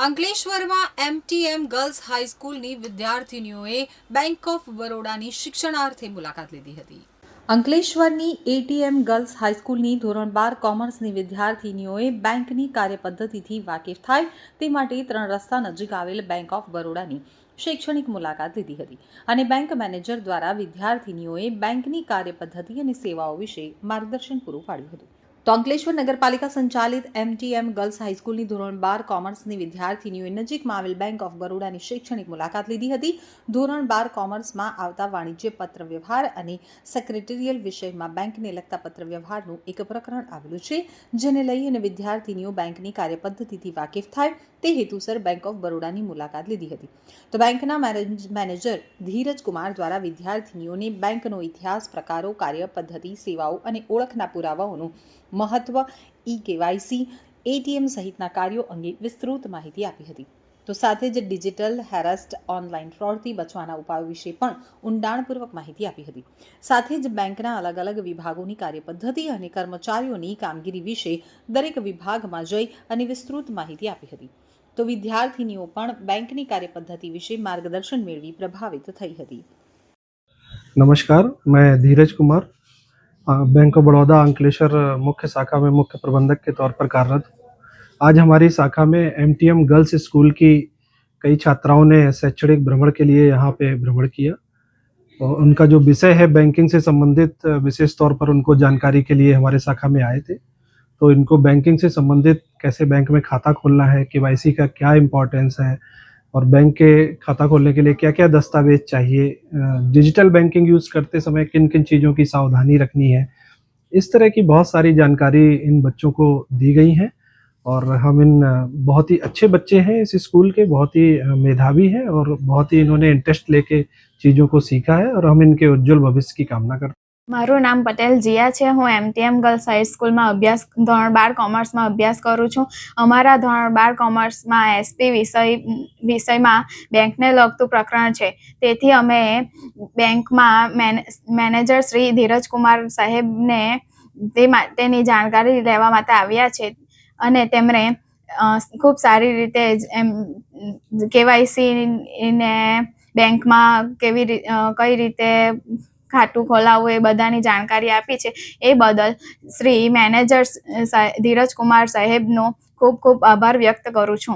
અંકલેશ્વરમાં MTM girls હાઈસ્કૂલની વિદ્યાર્થીનીઓએ bank of બરોડાની શિક્ષણાર્થે મુલાકાત લીધી હતી। અંકલેશ્વરની એટીએમ ગર્લ્સ હાઈસ્કૂલની ધોરણ 12 કોમર્સની વિદ્યાર્થીનીઓએ બેંકની કાર્યપદ્ધતિથી વાકેફ થાય તે માટે 3 રસ્તા નજીક આવેલ બેંક ઓફ બરોડાની શૈક્ષણિક મુલાકાત લીધી હતી અને બેંક મેનેજર દ્વારા વિદ્યાર્થીનીઓએ બેંકની કાર્યપદ્ધતિ અને સેવાઓ વિશે માર્ગદર્શન પૂરું પાડ્યું હતું। તો અંકલેશ્વર નગરપાલિકા સંચાલિત એમટીએમ ગર્લ્સ હાઈસ્કૂલની ધોરણ 12 કોમર્સની વિદ્યાર્થીનીઓએ નજીકમાં આવેલ બેંક ઓફ બરોડાની શૈક્ષણિક મુલાકાત લીધી હતી। ધોરણ 12 કોમર્સમાં આવતા વાણિજ્ય પત્ર વ્યવહાર અને સેક્રેટરીયલ વિષયમાં બેંકને લગતા પત્ર વ્યવહારનું એક પ્રકરણ આવેલું છે, જેને લઈ અને વિદ્યાર્થીનીઓ બેંકની કાર્યપદ્ધતિથી વાકેફ થાય તે હેતુસર બેંક ઓફ બરોડાની મુલાકાત લીધી હતી। તો બેંકના મેનેજર ધીરજ કુમાર દ્વારા વિદ્યાર્થીનીઓને બેંકનો ઇતિહાસ, પ્રકારો, કાર્યપદ્ધતિ, સેવાઓ અને ઓળખના પુરાવાઓનું મહત્વ, કેવાયસી, એટીએમ સહિતના કાર્યો અંગે વિસ્તૃત માહિતી આપી હતી। તો સાથે જ ડિજિટલ હેરાસ્ડ ઓનલાઈન ફ્રોડથી બચવાના ઉપાયો વિશે પણ ઊંડાણપૂર્વક માહિતી આપી હતી। સાથે જ બેંકના અલગ અલગ વિભાગોની કાર્યપદ્ધતિ અને કર્મચારીઓની કામગીરી વિશે દરેક વિભાગમાં જઈ અને વિસ્તૃત માહિતી આપી હતી। તો વિદ્યાર્થીનીઓ પણ બેંકની કાર્યપદ્ધતિ વિશે માર્ગદર્શન મેળવી પ્રભાવિત થઈ હતી। नमस्कार, मैं धीरज कुमार बैंक ऑफ बड़ौदा अंकलेश्वर मुख्य शाखा में मुख्य प्रबंधक के तौर पर कार्यरत हूँ। आज हमारी शाखा में एमटीएम गर्ल्स स्कूल की कई छात्राओं ने शैक्षणिक भ्रमण के लिए यहाँ पे भ्रमण किया और उनका जो विषय है बैंकिंग से संबंधित विशेष तौर पर उनको जानकारी के लिए हमारे शाखा में आए थे। तो इनको बैंकिंग से संबंधित कैसे बैंक में खाता खोलना है, केवाईसी का क्या इम्पोर्टेंस है और बैंक के खाता खोलने के लिए क्या क्या दस्तावेज चाहिए, डिजिटल बैंकिंग यूज़ करते समय किन किन चीज़ों की सावधानी रखनी है, इस तरह की बहुत सारी जानकारी इन बच्चों को दी गई है। और हम इन बहुत ही अच्छे बच्चे हैं इस स्कूल के, बहुत ही मेधावी हैं और बहुत ही इन्होंने इंटरेस्ट लेके चीज़ों को सीखा है और हम इनके उज्जवल भविष्य की कामना करते हैं। मारू नाम पटेल जिया है। हूँ एमटीएम गर्ल्स हाईस्कूल में अभ्यास धोरण 12 कॉमर्स में अभ्यास करूँ छूँ। अमरा धोरण 12 कॉमर्स में एसपी विषय में बैंक ने लगतु प्रकरण है, तेथी अमे बैंक में मैनेजर श्री धीरज कुमार साहेब ने तेनी जानकारी लेवा माटे आव्या छे अने तेमणे खूब सारी रीते केवायसी ने बैंक में कई रीते खातुं खोलावવું એ બધાની જાણકારી આપી છે। એ બદલ શ્રી મેનેજર ધીરજ કુમાર સાહેબનો ખૂબ ખૂબ આભાર વ્યક્ત કરું છું।